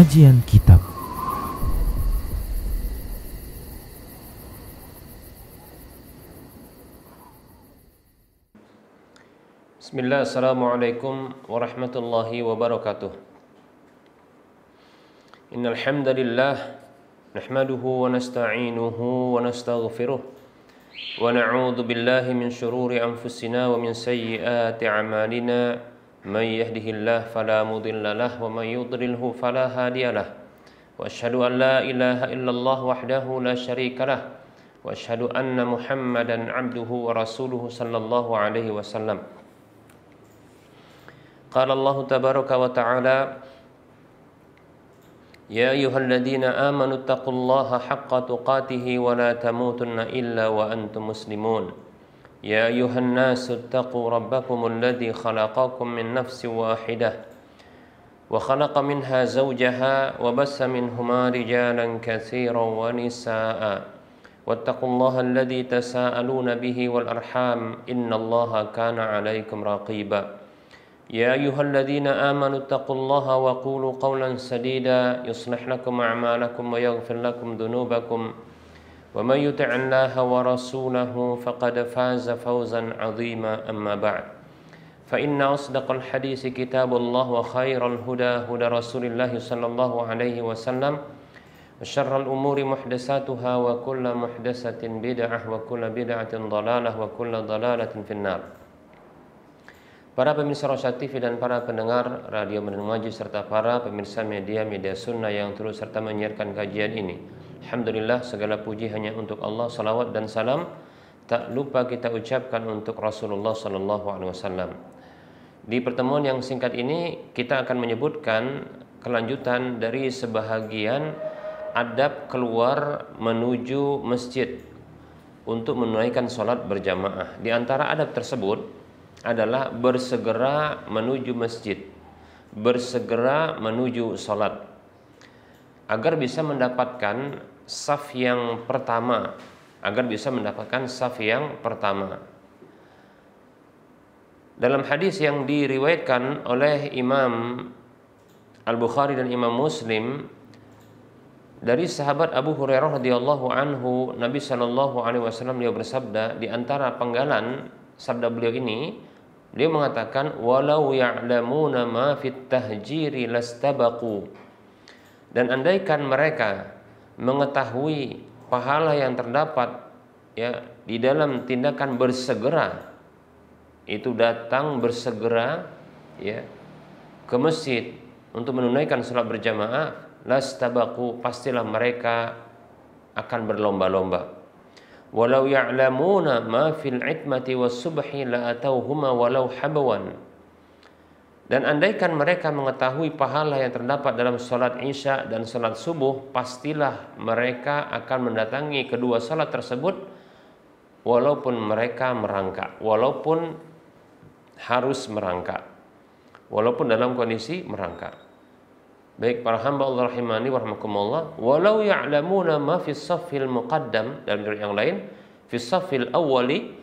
Kajian Kitab. Bismillah, assalamualaikum warahmatullahi wabarakatuh. Innal hamdalillah nahmaduhu wa nasta'inuhu wa nastaghfiruh wa na'udzu billahi min shururi anfusina wa min sayyiati a'malina. Man yahdihillahu fala mudilla lahu wa man yudlilhu fala hadiyalah. Wa asyhadu an la ilaha illallah wahdahu la syarika lah wa asyhadu anna Muhammadan 'abduhu wa rasuluhu sallallahu alaihi wasallam. Qala Allah tabaraka wa ta'ala, ya ayyuhalladzina amanu taqullaha haqqa tuqatih wa la tamutunna illa wa antum muslimun. Ya ayyuhan nasu taqu rabbakumul ladzi khalaqakum min nafsin wahidah wa khalaqa minha zawjaha wa bassa minhuma rijalan katsiran wa nisaa'a wattaqullaha alladzi tasaaluna bihi wal arham innallaha kana 'alaikum raqiba. Ya ayyuhalladzina amanu taqullaha wa qulu qawlan sadida yuslih lakum a'malakum wa yaghfir lakum dhunubakum wa may yuti'illaha wa rasulahu faqad faza fawzan 'azima. Amma ba'd, fa inna asdaqal hadisi kitabullah wa khairal huda huda Rasulillah sallallahu alaihi wasallam wa syarral umuri muhdatsatuha wa kullu muhdatsatin bid'ah wa kullu bid'atin dhalalah wa kullu dhalalatin finnar. Para pemirsa Rosyad TV dan para pendengar Radio Medan Maju serta para pemirsa media sunnah yang terus serta menyiarkan kajian ini, alhamdulillah segala puji hanya untuk Allah. Salawat dan salam tak lupa kita ucapkan untuk Rasulullah sallallahu alaihi wasallam. Di pertemuan yang singkat ini kita akan menyebutkan kelanjutan dari sebahagian adab keluar menuju masjid untuk menunaikan sholat berjamaah. Di antara adab tersebut adalah bersegera menuju masjid, bersegera menuju sholat, agar bisa mendapatkan saf yang pertama, Dalam hadis yang diriwayatkan oleh Imam Al-Bukhari dan Imam Muslim dari sahabat Abu Hurairah radhiyallahu anhu, Nabi sallallahu alaihi wasallam beliau bersabda, di antara penggalan sabda beliau ini, dia mengatakan, walau ya'lamuna ma fit tahjiri lastabaqu. Dan andaikan mereka mengetahui pahala yang terdapat di dalam tindakan bersegera, itu datang bersegera ke masjid untuk menunaikan salat berjamaah, lastabaqu, pastilah mereka akan berlomba-lomba. Walau ya'lamuna ma fil itmati was subhi la atauhuma walau habawan. Dan andaikan mereka mengetahui pahala yang terdapat dalam salat Isya dan salat subuh, pastilah mereka akan mendatangi kedua salat tersebut walaupun mereka merangkak, walaupun harus merangkak, walaupun dalam kondisi merangkak. Baik para hamba Allah rahimani wa rahmakumullah, walau ya'lamuna ma fi saffil muqaddam, dalam riwayat yang lain fi saffil awwali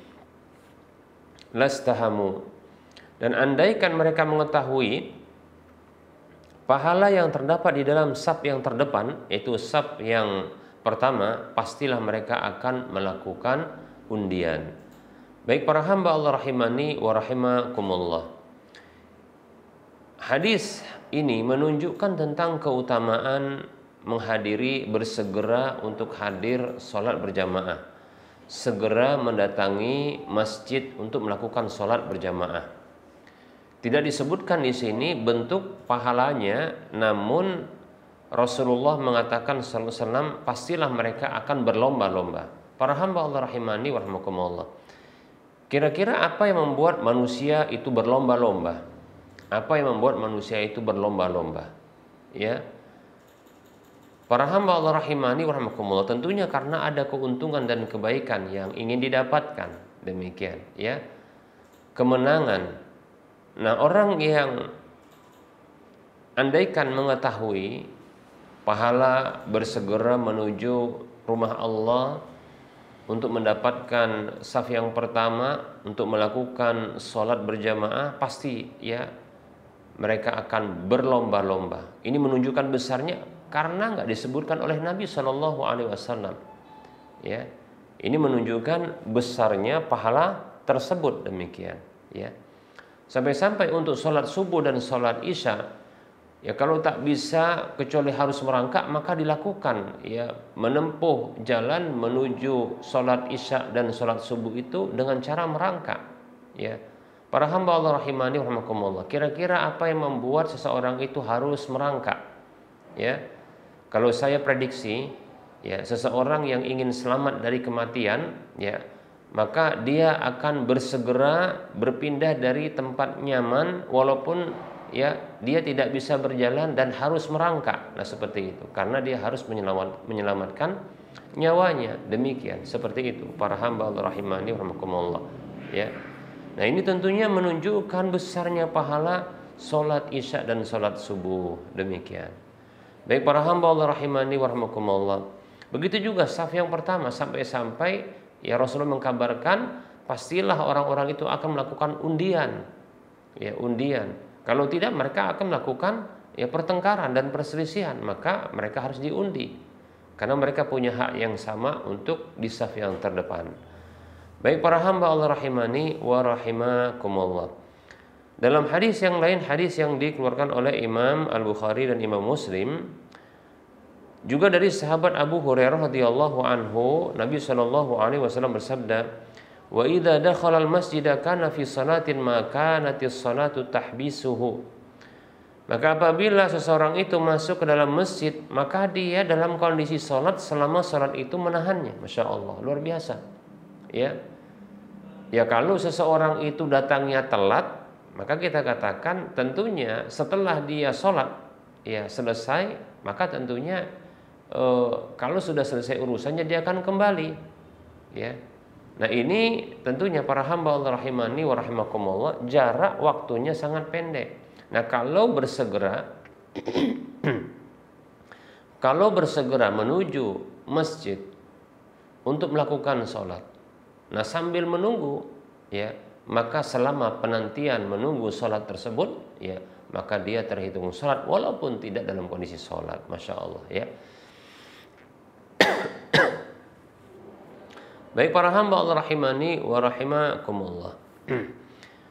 lastahamu. Dan andaikan mereka mengetahui pahala yang terdapat di dalam saf yang terdepan, yaitu saf yang pertama, pastilah mereka akan melakukan undian. Baik para hamba Allah rahimani wa rahimakumullah, hadis ini menunjukkan tentang keutamaan menghadiri, bersegera untuk hadir sholat berjamaah, segera mendatangi masjid untuk melakukan sholat berjamaah. Tidak disebutkan di sini bentuk pahalanya, namun Rasulullah mengatakan sallallahu alaihi wasallam, pastilah mereka akan berlomba-lomba. Para hamba Allah rahimani wa rahimakumullah, kira-kira apa yang membuat manusia itu berlomba-lomba? Apa yang membuat manusia itu berlomba-lomba? Para hamba Allah rahimani wa rahmakumullah, tentunya karena ada keuntungan dan kebaikan yang ingin didapatkan. Demikian, kemenangan. Nah, orang yang andaikan mengetahui pahala bersegera menuju rumah Allah untuk mendapatkan saf yang pertama untuk melakukan sholat berjamaah, pasti mereka akan berlomba-lomba. Ini menunjukkan besarnya karena nggak disebutkan oleh Nabi Shallallahu Alaihi Wasallam. Ya, ini menunjukkan besarnya pahala tersebut demikian. Ya, sampai-sampai untuk sholat subuh dan sholat isya, ya kalau tak bisa kecuali harus merangkak maka dilakukan. Ya, menempuh jalan menuju sholat isya dan sholat subuh itu dengan cara merangkak. Ya. Para hamba Allah rahimani rahimakumullah, kira-kira apa yang membuat seseorang itu harus merangkak? Ya, kalau saya prediksi, ya seseorang yang ingin selamat dari kematian, ya maka dia akan bersegera berpindah dari tempat nyaman, walaupun ya dia tidak bisa berjalan dan harus merangkak. Nah seperti itu, karena dia harus menyelamatkan nyawanya. Demikian, seperti itu para hamba Allah rahimani rahimakumullah. Ya. Nah ini tentunya menunjukkan besarnya pahala sholat isya dan sholat subuh. Demikian. Baik para hamba Allah rahimani warahmatullah. Begitu juga saf yang pertama, sampai-sampai ya Rasulullah mengkabarkan pastilah orang-orang itu akan melakukan undian. Ya undian. Kalau tidak mereka akan melakukan ya pertengkaran dan perselisihan, maka mereka harus diundi. Karena mereka punya hak yang sama untuk di saf yang terdepan. Baik para hamba Allah rahimani wa rahimakumullah. Dalam hadis yang lain, hadis yang dikeluarkan oleh Imam Al-Bukhari dan Imam Muslim, juga dari sahabat Abu Hurairah radhiyallahu anhu, Nabi sallallahu alaihi wasallam bersabda, "Wa idza dakhala al-masjid kana fi salatin ma kanatis salatu tahbisuhu." Maka apabila seseorang itu masuk ke dalam masjid, maka dia dalam kondisi salat selama salat itu menahannya. Masya Allah, luar biasa. Ya kalau seseorang itu datangnya telat, maka kita katakan tentunya setelah dia sholat ya selesai, maka tentunya kalau sudah selesai urusannya dia akan kembali. Ya, nah ini tentunya para hamba Allah rahimani wa rahimakumullah, jarak waktunya sangat pendek. Nah kalau bersegera menuju masjid untuk melakukan sholat, nah sambil menunggu ya, maka selama penantian menunggu sholat tersebut ya, maka dia terhitung sholat walaupun tidak dalam kondisi sholat. Masya Allah ya. Baik para hamba Allah rahimani wa rahimakumullah.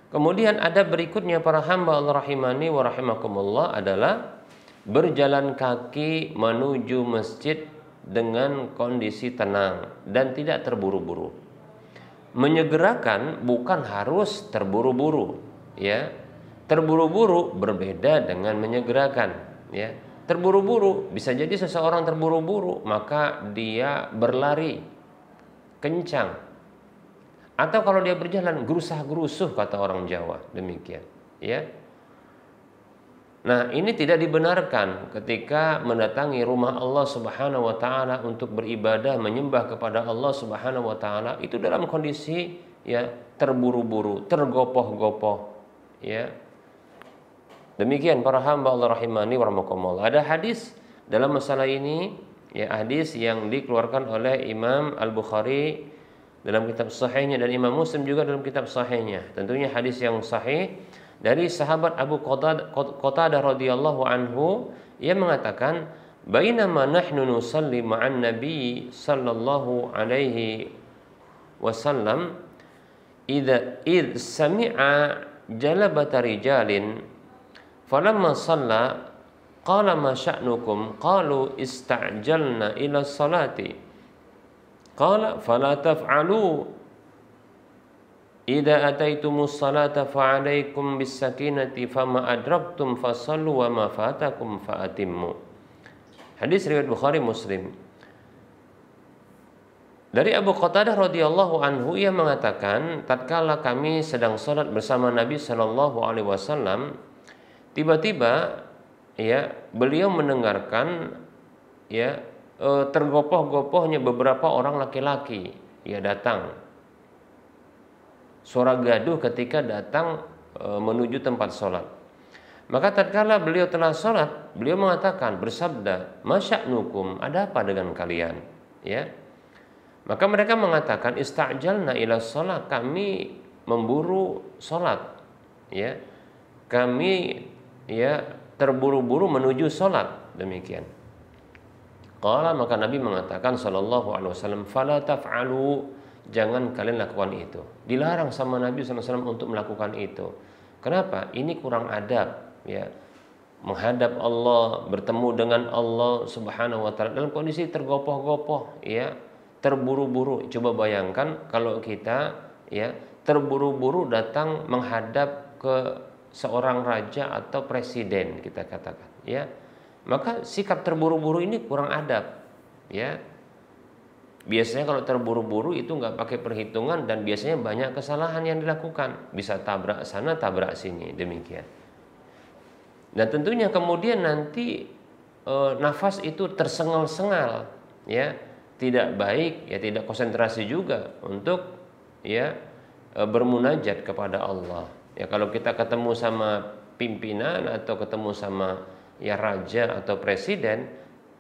Kemudian ada berikutnya para hamba Allah rahimani wa rahimakumullah adalah berjalan kaki menuju masjid dengan kondisi tenang dan tidak terburu-buru. Menyegerakan bukan harus terburu-buru, ya. Terburu-buru berbeda dengan menyegerakan, ya. Terburu-buru bisa jadi seseorang terburu-buru maka dia berlari kencang, atau kalau dia berjalan gerusah-gerusuh kata orang Jawa, demikian, ya. Nah, ini tidak dibenarkan ketika mendatangi rumah Allah Subhanahu wa taala untuk beribadah, menyembah kepada Allah Subhanahu wa taala itu dalam kondisi ya terburu-buru, tergopoh-gopoh, ya. Demikian para hamba Allah rahimani wa rahimakumullah. Ada hadis dalam masalah ini, ya hadis yang dikeluarkan oleh Imam Al-Bukhari dalam kitab sahihnya dan Imam Muslim juga dalam kitab sahihnya. Tentunya hadis yang sahih dari sahabat Abu Qatadah radhiyallahu anhu, ia mengatakan, "Bainama nahnu nusalli ma'an Nabi sallallahu alaihi wasallam id sami'a jalabata rijalin falamma shalla qala ma sya'nukum qalu ista'jalna ila salati qala fala taf'alu idza ataitumus salata fa'alaikum bis sakinati fama adraktum fasallu wa ma fatakum fa'atimmu." Hadis riwayat Bukhari Muslim. Dari Abu Qatadah radhiyallahu anhu, ia mengatakan, tatkala kami sedang salat bersama Nabi sallallahu alaihi wasallam, tiba-tiba ya beliau mendengarkan ya tergopoh-gopohnya beberapa orang laki-laki ya datang. Suara gaduh ketika datang menuju tempat sholat. Maka tatkala beliau telah sholat, beliau mengatakan, bersabda, "Masya'nukum, ada apa dengan kalian?" Ya. Maka mereka mengatakan, "Ista'jalna ila sholat, kami memburu sholat." Ya. Kami ya terburu-buru menuju sholat, demikian. Qala, maka Nabi mengatakan sallallahu alaihi wasallam, fala taf'alu, jangan kalian lakukan itu. Dilarang sama Nabi sallallahu alaihi wasallam untuk melakukan itu. Kenapa? Ini kurang adab, ya. Menghadap Allah, bertemu dengan Allah Subhanahu wa taala dalam kondisi tergopoh-gopoh, ya, terburu-buru. Coba bayangkan kalau kita, ya, terburu-buru datang menghadap ke seorang raja atau presiden, kita katakan, ya. Maka sikap terburu-buru ini kurang adab, ya. Biasanya kalau terburu-buru itu nggak pakai perhitungan dan biasanya banyak kesalahan yang dilakukan, bisa tabrak sana tabrak sini, demikian. Dan tentunya kemudian nanti nafas itu tersengal-sengal, ya, tidak baik, ya, tidak konsentrasi juga untuk, ya, bermunajat kepada Allah. Ya, kalau kita ketemu sama pimpinan atau ketemu sama, ya, raja atau presiden,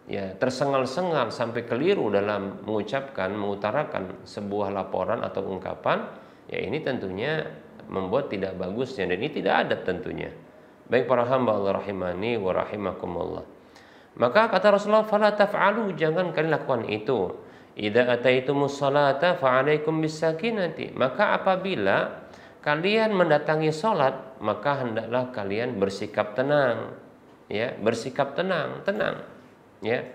ya, tersengal-sengal sampai keliru dalam mengucapkan, mengutarakan sebuah laporan atau ungkapan, ya, ini tentunya membuat tidak bagusnya dan ini tidak adab tentunya. Baik para hamba Allah rahimani wa rahimakumullah. Maka kata Rasulullah, fala taf'alu, jangan kalian lakukan itu. Idza ataitumus salata fa'alaikum bisakinati, maka apabila kalian mendatangi salat, maka hendaklah kalian bersikap tenang, ya, bersikap tenang, ya,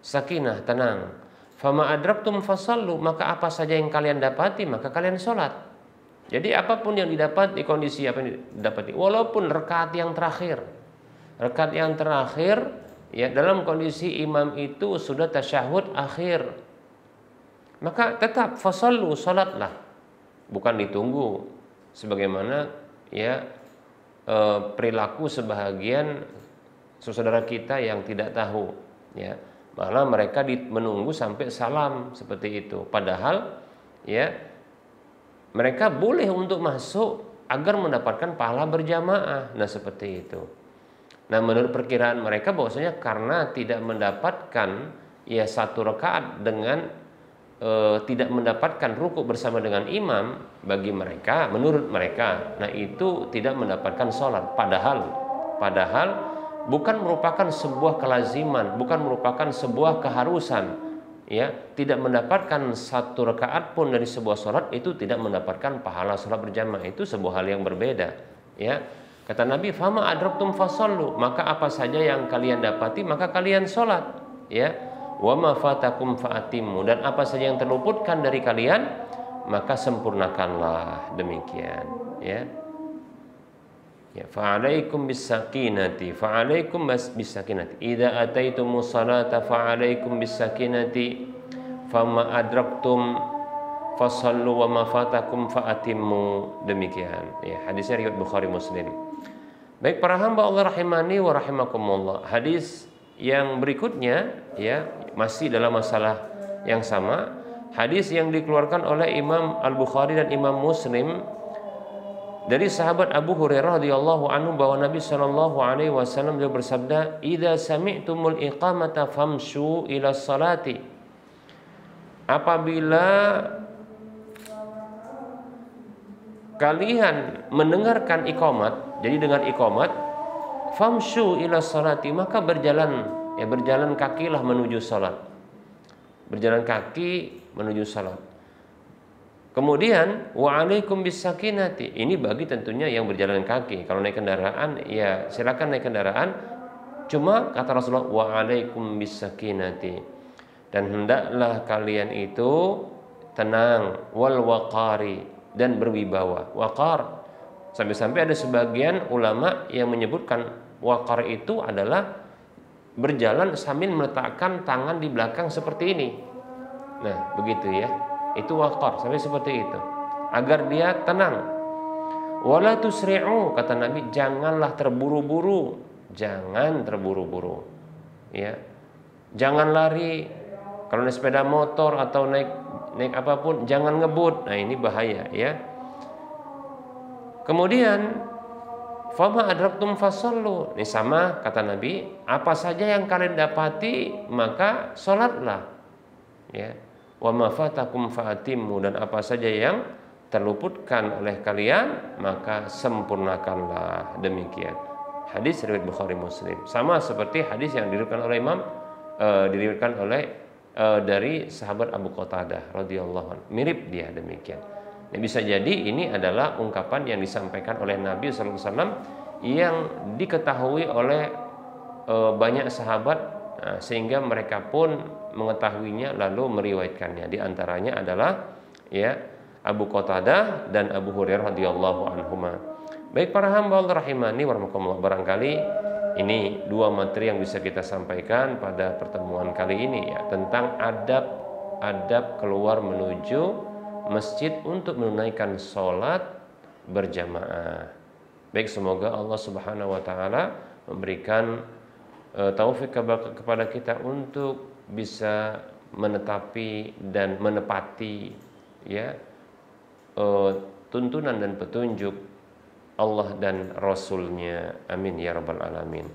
sakinah, tenang. Fama adraktum fasallu, maka apa saja yang kalian dapati maka kalian sholat. Jadi apapun yang didapat di kondisi apa yang didapati, walaupun rakaat yang terakhir, ya, dalam kondisi imam itu sudah tasyahud akhir, maka tetap fasallu, sholatlah, bukan ditunggu sebagaimana, ya, perilaku sebahagian saudara kita yang tidak tahu, ya, malah mereka menunggu sampai salam seperti itu, padahal, ya, mereka boleh untuk masuk agar mendapatkan pahala berjamaah. Nah, seperti itu. Nah, menurut perkiraan mereka bahwasanya karena tidak mendapatkan, ya, satu rakaat dengan tidak mendapatkan rukuk bersama dengan imam, bagi mereka, menurut mereka, nah, itu tidak mendapatkan sholat. Padahal bukan merupakan sebuah kelaziman, bukan merupakan sebuah keharusan, ya, tidak mendapatkan satu rakaat pun dari sebuah sholat itu tidak mendapatkan pahala sholat berjamaah, itu sebuah hal yang berbeda, ya. Kata Nabi, fama adraktum fasallu, maka apa saja yang kalian dapati maka kalian sholat, ya. Wa ma fatakum fa'atimmu, dan apa saja yang terluputkan dari kalian maka sempurnakanlah, demikian, ya. Ya, fa'alaikum bisakinati, fa'alaikum bisakinati. Idza ataitumus salata fa'alaikum bisakinati, fama adraktum fasallu wa ma fatakum fa'atimmu, demikian. Ya, hadisnya riwayat Bukhari Muslim. Baik para hamba Allah rahimani wa rahimakumullah. Hadis yang berikutnya, ya, masih dalam masalah yang sama. Hadis yang dikeluarkan oleh Imam Al-Bukhari dan Imam Muslim dari sahabat Abu Hurairah radhiyallahu anhu bahwa Nabi sallallahu alaihi wasallam beliau bersabda, "Idza sami'tumul iqamata famshu ila salati." Apabila kalian mendengarkan iqamat, jadi dengar iqamat, famshu ila salati, maka berjalan, ya, berjalan kakilah menuju salat. Berjalan kaki menuju salat. Kemudian wa alaikum bisakinati, ini bagi tentunya yang berjalan kaki. Kalau naik kendaraan, ya silakan naik kendaraan. Cuma kata Rasulullah, wa alaikum bisakinati, dan hendaklah kalian itu tenang, wal waqari, dan berwibawa. Waqar, sampai-sampai ada sebagian ulama yang menyebutkan waqar itu adalah berjalan sambil meletakkan tangan di belakang seperti ini. Nah, begitu, ya. Itu waqar, sampai seperti itu, agar dia tenang. Wala tusri'u, kata Nabi, janganlah terburu-buru, jangan terburu-buru, ya, jangan lari. Kalau naik sepeda motor atau naik apapun, jangan ngebut. Nah, ini bahaya, ya. Kemudian fama adraktum fasallu, ini sama kata Nabi, apa saja yang kalian dapati maka sholatlah, ya. Wa ma fatakum fa'atimmu, dan apa saja yang terluputkan oleh kalian maka sempurnakanlah, demikian. Hadis riwayat Bukhari Muslim. Sama seperti hadis yang diriwayatkan oleh diriwayatkan oleh dari sahabat Abu Qatadah radhiyallahu anhu. Mirip dia demikian. Nah, bisa jadi ini adalah ungkapan yang disampaikan oleh Nabi sallallahu alaihi wasallam yang diketahui oleh banyak sahabat, sehingga mereka pun mengetahuinya lalu meriwayatkannya. Di antaranya adalah ya Abu Qatadah dan Abu Hurairah radhiyallahu anhuma. Baik para hamba Allah rahimani warahmatullah, barangkali ini dua materi yang bisa kita sampaikan pada pertemuan kali ini ya, tentang adab keluar menuju masjid untuk menunaikan sholat berjamaah. Baik, semoga Allah Subhanahu wa taala memberikan taufik kepada kita untuk bisa menetapi dan menepati ya tuntunan dan petunjuk Allah dan Rasul-Nya. Amin ya rabbal alamin.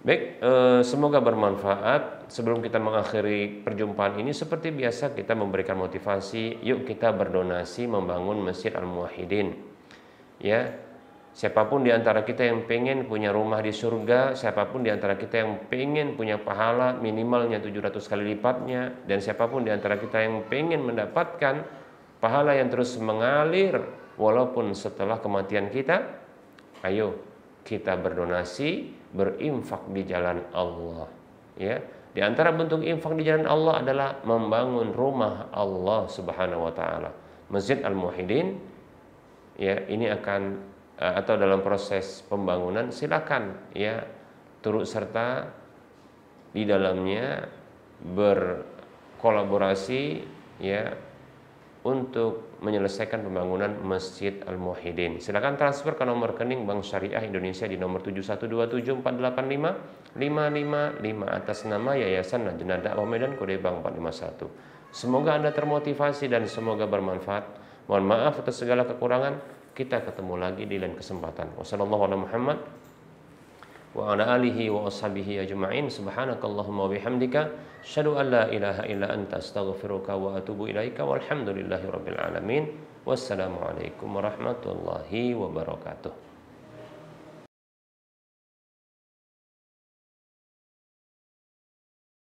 Baik, semoga bermanfaat. Sebelum kita mengakhiri perjumpaan ini, seperti biasa kita memberikan motivasi. Yuk kita berdonasi membangun Masjid Al-Muwahhidin. Ya, siapapun di antara kita yang pengen punya rumah di surga, siapapun di antara kita yang pengen punya pahala minimalnya 700 kali lipatnya, dan siapapun di antara kita yang pengen mendapatkan pahala yang terus mengalir walaupun setelah kematian kita, ayo kita berdonasi, berinfak di jalan Allah. Ya, di antara bentuk infak di jalan Allah adalah membangun rumah Allah Subhanahu wa taala. Masjid Al-Muwahhidin ya, ini akan atau dalam proses pembangunan, silakan ya turut serta di dalamnya, berkolaborasi ya untuk menyelesaikan pembangunan Masjid Al-Muwahhidin. Silakan transfer ke nomor rekening Bank Syariah Indonesia di nomor 7127485555 atas nama Yayasan Lajnah Dakwah Medan, kode bank 451. Semoga Anda termotivasi dan semoga bermanfaat. Mohon maaf atas segala kekurangan. Kita ketemu lagi di lain kesempatan. Wassalamualaikum warahmatullahi wabarakatuh. Wa ala alihi wa ashabihi ajma'in. Subhanakallahumma wa bihamdika asyhadu an la ilaha illa anta astaghfiruka wa atubu ilaika walhamdulillahi rabbil alamin. Wassalamualaikum warahmatullahi wabarakatuh.